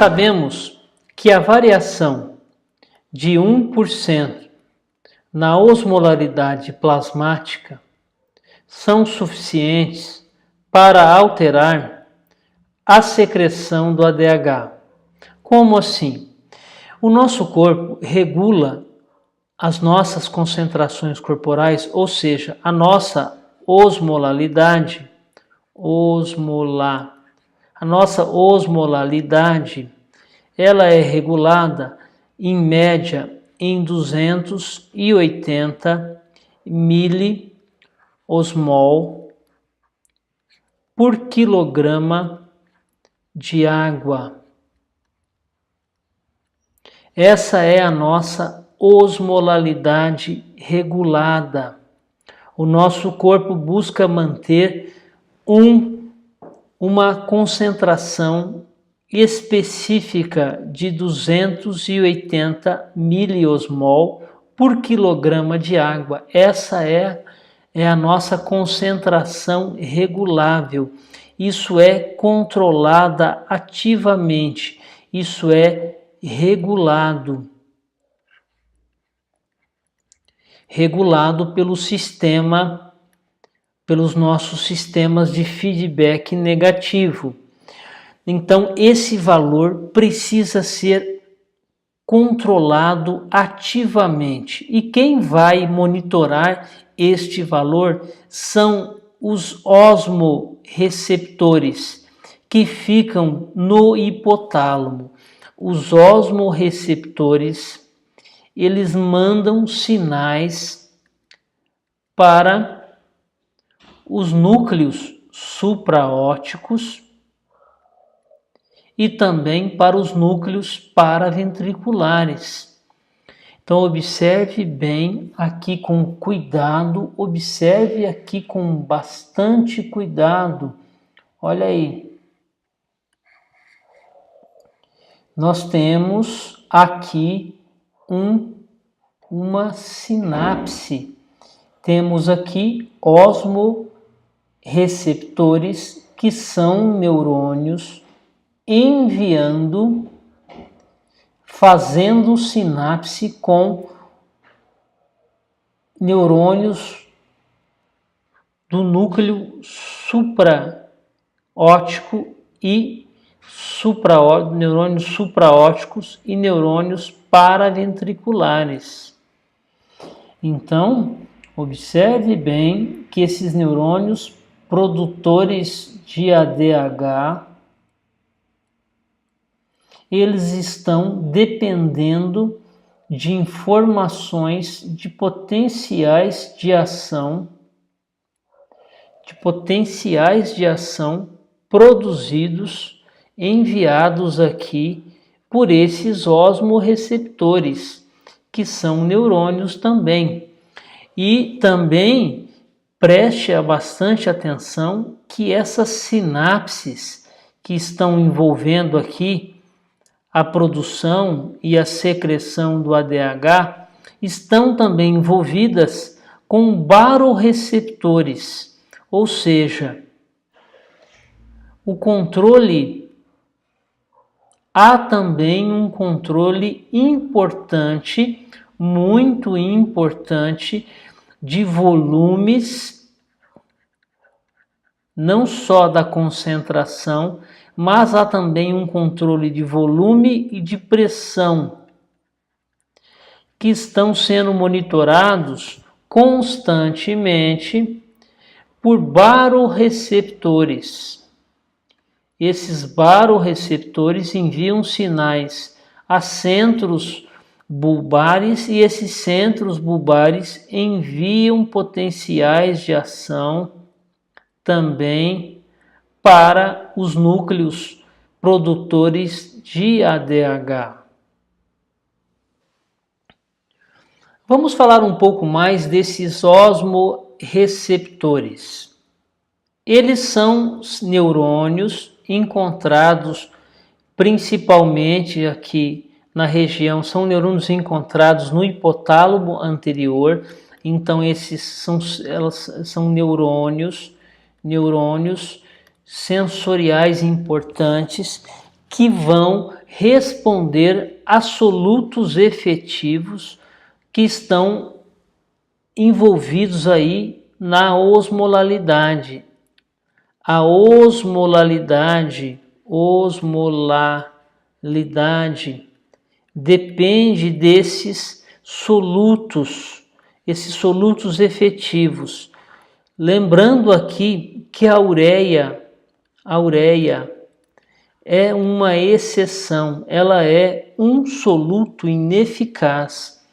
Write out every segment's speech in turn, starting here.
sabemos que a variação de 1% na osmolaridade plasmática são suficientes para alterar a secreção do ADH. Como assim? O nosso corpo regula as nossas concentrações corporais, ou seja, a nossa osmolaridade, a nossa osmolaridade, ela é regulada em média em 280 miliosmol por quilograma de água. Essa é a nossa osmolaridade regulada. O nosso corpo busca manter uma concentração específica de 280 miliosmol por quilograma de água. Essa é a nossa concentração regulável. Isso é controlada ativamente. Isso é regulado pelos nossos sistemas de feedback negativo. Então, esse valor precisa ser controlado ativamente. E quem vai monitorar este valor são os osmorreceptores que ficam no hipotálamo. Os osmorreceptores, eles mandam sinais para os núcleos supraóticos e também para os núcleos paraventriculares. Então, observe bem aqui com cuidado, observe aqui com bastante cuidado. Olha aí. Nós temos aqui uma sinapse. Temos aqui osmorreceptores, que são neurônios fazendo sinapse com neurônios do núcleo supraótico e neurônios supraóticos e neurônios paraventriculares. Então, observe bem que esses neurônios produtores de ADH, eles estão dependendo de informações de potenciais de ação produzidos, enviados aqui por esses osmorreceptores, que são neurônios também. E também preste bastante atenção que essas sinapses que estão envolvendo aqui a produção e a secreção do ADH estão também envolvidas com barorreceptores, ou seja, há também um controle importante, muito importante, de volumes, não só da concentração, mas há também um controle de volume e de pressão, que estão sendo monitorados constantemente por barorreceptores. Esses barorreceptores enviam sinais a centros bulbares e esses centros bulbares enviam potenciais de ação também para os núcleos produtores de ADH. Vamos falar um pouco mais desses osmorreceptores. Eles são neurônios encontrados principalmente aqui na região, são neurônios encontrados no hipotálamo anterior. Então, esses são neurônios sensoriais importantes que vão responder a solutos efetivos que estão envolvidos aí na osmolalidade. A osmolalidade depende desses solutos efetivos. Lembrando aqui que a ureia é uma exceção, ela é um soluto ineficaz.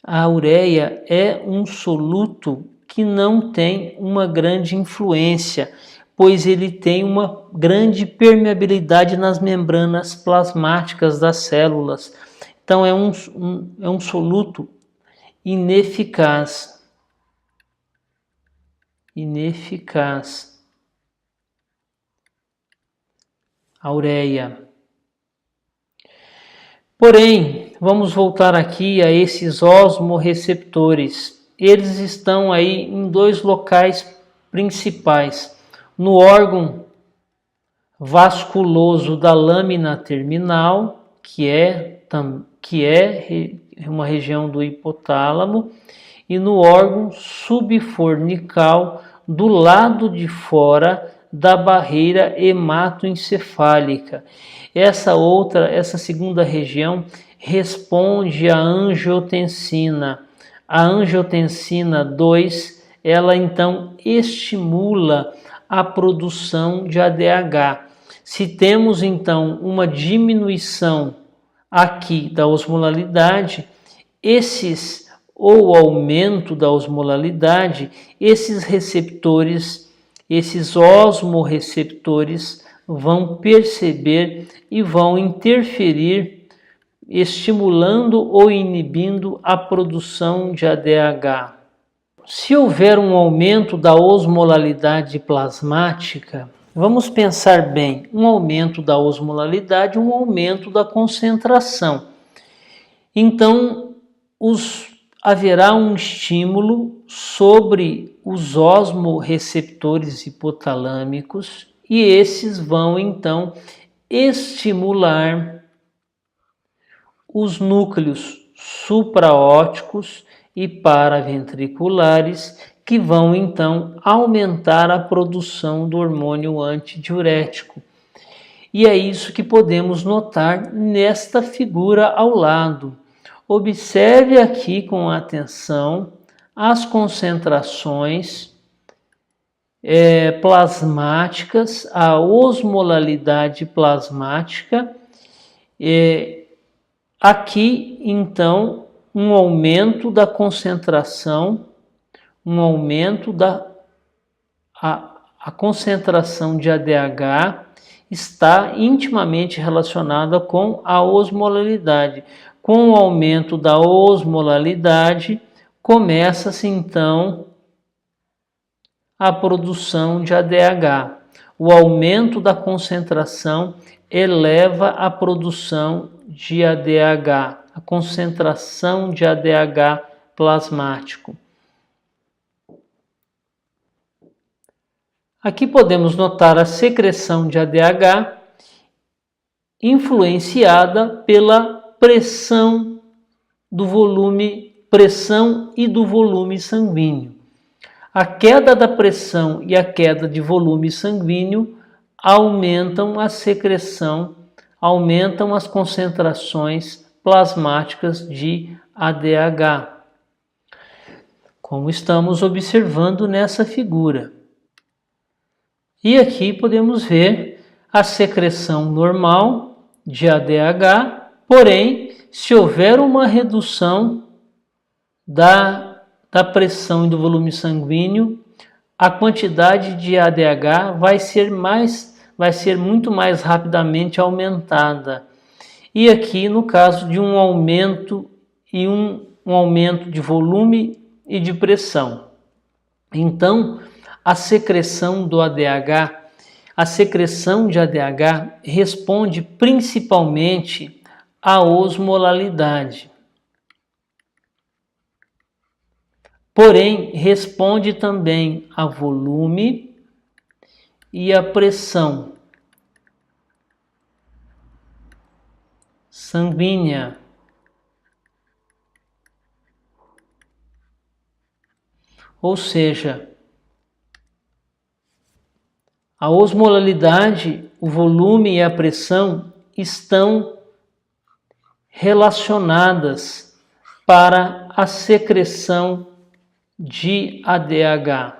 A ureia é um soluto que não tem uma grande influência, pois ele tem uma grande permeabilidade nas membranas plasmáticas das células. Então é um soluto ineficaz. A ureia. Porém, vamos voltar aqui a esses osmorreceptores. Eles estão aí em dois locais principais. No órgão vasculoso da lâmina terminal, que é uma região do hipotálamo, e no órgão subfornical do lado de fora da barreira hematoencefálica. Essa segunda região responde à angiotensina. A angiotensina 2, ela então estimula a produção de ADH. Se temos então uma diminuição aqui da osmolalidade, ou aumento da osmolalidade, esses receptores, esses osmorreceptores vão perceber e vão interferir, estimulando ou inibindo a produção de ADH. Se houver um aumento da osmolalidade plasmática, vamos pensar bem, um aumento da osmolalidade, um aumento da concentração. Então, haverá um estímulo sobre os osmorreceptores hipotalâmicos e esses vão então estimular os núcleos supraóticos e paraventriculares, que vão então aumentar a produção do hormônio antidiurético. E é isso que podemos notar nesta figura ao lado. Observe aqui com atenção as concentrações plasmáticas, a osmolalidade plasmática. Aqui, então, um aumento da concentração, a concentração de ADH está intimamente relacionada com a osmolalidade. Com o aumento da osmolalidade, começa-se então a produção de ADH. O aumento da concentração eleva a produção de ADH, a concentração de ADH plasmático. Aqui podemos notar a secreção de ADH influenciada pela pressão e do volume sanguíneo. A queda da pressão e a queda de volume sanguíneo aumentam a secreção, aumentam as concentrações plasmáticas de ADH, como estamos observando nessa figura. E aqui podemos ver a secreção normal de ADH, porém, se houver uma redução da pressão e do volume sanguíneo, a quantidade de ADH vai ser muito mais rapidamente aumentada. E aqui, no caso de um aumento de volume e de pressão. Então, a secreção de ADH responde principalmente à osmolalidade. Porém, responde também a volume e a pressão. sanguínea. Ou seja, a osmolalidade, o volume e a pressão estão relacionadas para a secreção de ADH.